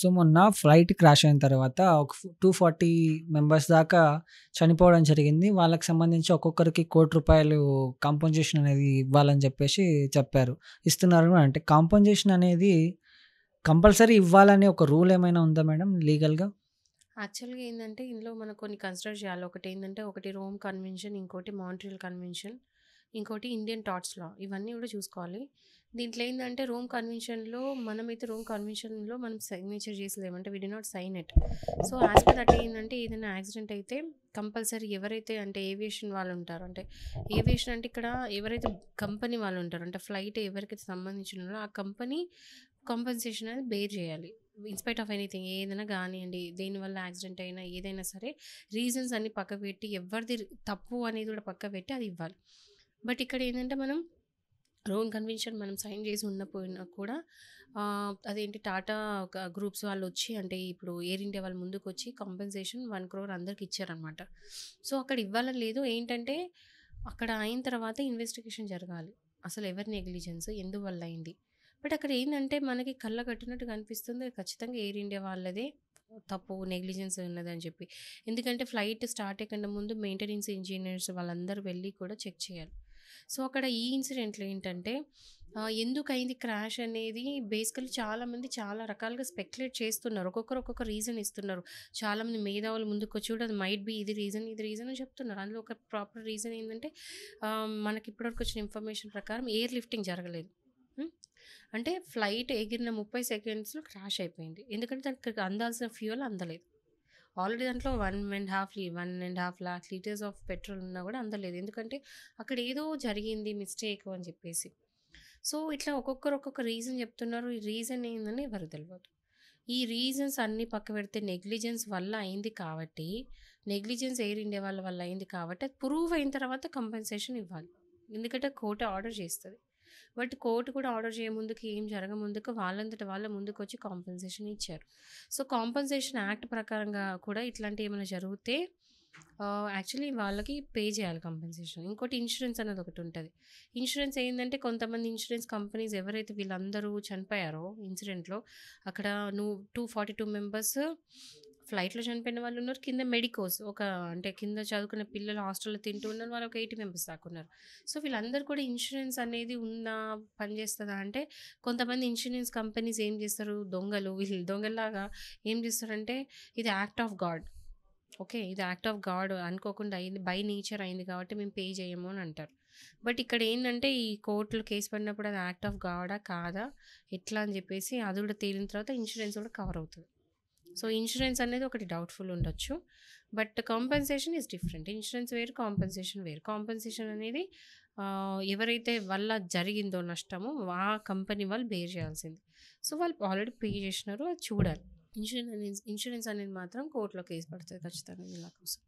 So, మొన్న flight crash అయిన తర్వాత ఒక 240 మెంబర్స్ దాకా చనిపోవడం జరిగింది. వాళ్ళకి సంబంధించి ఒక్కొక్కరికి రూ. 1,00,00,000 కాంపెన్సేషన్ అనేది ఇవ్వాలని చెప్పేసి చెప్పారు. ఇస్తున్నారు కూడా. అంటే కాంపెన్సేషన్ అనేది కంపల్సరీ ఇవ్వాలనే ఒక రూల్ ఏమైనా ఉందా మేడం లీగల్‌గా? యాక్చువల్‌గా ఏందంటే, ఇందులో మనం కొన్ని కన్సిడర్ చేయాలి. ఒకటేందంటే, ఒకటి రోమ్ కన్వెన్షన్, ఇంకోటి మాంట్రియల్ కన్వెన్షన్, ఇంకోటి ఇండియన్ టార్ట్స్ లా. ఇవన్నీ కూడా చూసుకోవాలి. దీంట్లో ఏందంటే, రోమ్ కన్వెన్షన్‌లో మనమైతే రోమ్ కన్వెన్షన్‌లో మనం సిగ్నేచర్ చేసలేము. అంటే we do not sign it. So, as per that ఏందంటే, ఏదైనా యాక్సిడెంట్ అయితే కంపల్సరీ ఎవరైతే అంటే ఏవియేషన్ వాళ్ళు ఉంటారో, అంటే ఏవియేషన్ అంటే ఇక్కడ ఎవరైతే కంపెనీ వాళ్ళు ఉంటారో, అంటే ఫ్లైట్ ఎవరికైతే సంబంధించినారో ఆ కంపెనీ కాంపెన్సేషన్ అనేది బేర్ చేయాలి. ఇన్‌స్పైట్ ఆఫ్ ఎనీథింగ్ ఏదైనా గానియండి, దేనివల్ల యాక్సిడెంట్ అయినా ఏదైనా సరే రీజన్స్ అన్నీ పక్కకు పెట్టి ఎవరిది తప్పు అనేది కూడా పక్కకు పెట్టి అది ఇవ్వాలి. బట్ ఇక్కడ ఏంటంటే మనం రోమ్ కన్వెన్షన్ మనం సైన్ చేసి పోయినా కూడా అదేంటి టాటా గ్రూప్స్ వాళ్ళు వచ్చి, అంటే ఇప్పుడు ఎయిర్ ఇండియా వాళ్ళు ముందుకు వచ్చి కాంపెన్సేషన్ 1 crore అందరికి ఇచ్చారనమాట. సో అక్కడ ఇవ్వాలని లేదు. ఏంటంటే అక్కడ అయిన తర్వాత ఇన్వెస్టిగేషన్ జరగాలి. అసలు ఎవరి నెగ్లిజెన్స్ ఎందువల్ల అయింది. బట్ అక్కడ ఏందంటే మనకి కళ్ళ కట్టినట్టు కనిపిస్తుంది ఖచ్చితంగా ఎయిర్ ఇండియా వాళ్ళదే తప్పు, నెగ్లిజెన్స్ ఉన్నదని చెప్పి. ఎందుకంటే ఫ్లైట్ స్టార్ట్ అయ్యకుండా ముందు మెయింటెనెన్స్ ఇంజనీర్స్ వాళ్ళందరూ వెళ్ళి కూడా చెక్ చేయాలి. సో అక్కడ ఈ ఇన్సిడెంట్లో ఏంటంటే ఎందుకయింది క్రాష్ అనేది బేసికలీ చాలామంది చాలా రకాలుగా స్పెక్యులేట్ చేస్తున్నారు. ఒక్కొక్కరు ఒక్కొక్క రీజన్ ఇస్తున్నారు. చాలామంది మేధావులు ముందుకొచ్చి కూడా అది మైట్ బి ఇది రీజన్, ఇది రీజన్ అని చెప్తున్నారు. అందులో ఒక ప్రాపర్ రీజన్ ఏంటంటే మనకి ఇప్పటివరకు వచ్చిన ఇన్ఫర్మేషన్ ప్రకారం ఎయిర్ లిఫ్టింగ్ జరగలేదు. హ్మ్. అంటే ఫ్లైట్ ఎగిరిన 30 సెకండ్స్‌లో క్రాష్ అయిపోయింది. ఎందుకంటే దానికి అందాల్సిన ఫ్యూయల్ అందలేదు. ఆల్రెడీ దాంట్లో 1.5 లాక్ లీటర్స్ ఆఫ్ పెట్రోల్ ఉన్నా కూడా అందలేదు. ఎందుకంటే అక్కడ ఏదో జరిగింది మిస్టేక్ అని చెప్పేసి. సో ఇట్లా ఒక్కొక్కరు ఒక్కొక్క రీజన్ చెప్తున్నారు. ఈ రీజన్ ఏందని ఎవరికి తెలవదు. ఈ రీజన్స్ అన్నీ పక్కపెడితే నెగ్లిజెన్స్ వల్ల అయింది కాబట్టి, నెగ్లిజెన్స్ ఎయిర్ ఇండియా వాళ్ళ వల్ల అయింది కాబట్టి, అది ప్రూవ్ అయిన తర్వాత కంపెన్సేషన్ ఇవ్వాలి. ఎందుకంటే కోర్ట్ ఆర్డర్ చేస్తది. బట్ కోర్ట్ కూడా ఆర్డర్ చేయముందుకు, ఏం జరగముందుకు వాళ్ళంతట వాళ్ళే ముందుకొచ్చి కాంపెన్సేషన్ ఇచ్చారు. సో, కాంపెన్సేషన్ యాక్ట్ ప్రకారంగా కూడా ఇట్లాంటివి ఏమైనా జరిగితే యాక్చువల్లీ వాళ్ళకి పే చేయాలి కాంపెన్సేషన్. ఇంకోటి ఇన్సూరెన్స్ అనేది ఒకటుంటది. ఇన్సూరెన్స్ ఏందంటే కొంతమంది ఇన్సూరెన్స్ కంపెనీస్ ఎవరైతే వీళ్ళందరూ చనిపోయారో ఇన్సిడెంట్‌లో, అక్కడ 242 మెంబర్స్ ఫ్లైట్‌లో చనిపోయిన వాళ్ళున్నారు. కింద మెడికోస్ అంటే కింద చదువుకునే పిల్లలు హాస్టల్‌లో తింటూ ఉన్నారు. వాళ్ళు ఒక 80 మెంబర్స్ దాకా ఉన్నారు. సో, వీళ్ళందరూ కూడా ఇన్సూరెన్స్ అనేది ఉందా? పనిచేస్తదా? అంటే కొంతమంది ఇన్సూరెన్స్ కంపెనీస్ ఏం చేస్తారు, వీళ్ళు దొంగల్లాగా ఏం చేస్తారంటే, ఇది యాక్ట్ ఆఫ్ గాడ్. ఓకే. ఇది యాక్ట్ ఆఫ్ గాడ్ అనుకోకుండా అయింది. బై నేచర్ అయింది కాబట్టి మేము పే చేయము అని అంటారు. బట్ ఇక్కడ ఏందంటే ఈ కోర్టులో కేస్ పడినప్పుడు అది యాక్ట్ ఆఫ్ గాడా? కాదా? ఎట్లా అని చెప్పేసి అది కూడా తేలిన తర్వాత ఇన్సూరెన్స్ కూడా కవర్ అవుతది. సో, ఇన్సూరెన్స్ అనేది ఒకటి డౌట్‌ఫుల్ ఉండొచ్చు. But compensation is different. Insurance వేరు, కాంపెన్సేషన్ వేరు. కాంపెన్సేషన్ అనేది ఎవరైతే వల్ల జరిగిందో నష్టము, ఆ కంపెనీ వాళ్ళు బేర్ చేయాల్సింది. సో, వాళ్ళు ఆల్రెడీ పే చేసినారు. అది చూడాలి. ఇన్సూరెన్స్ అనేది మాత్రం కోర్ట్‌లో కేస్ పడతది ఖచ్చితంగా వీళ్ళ కోసం.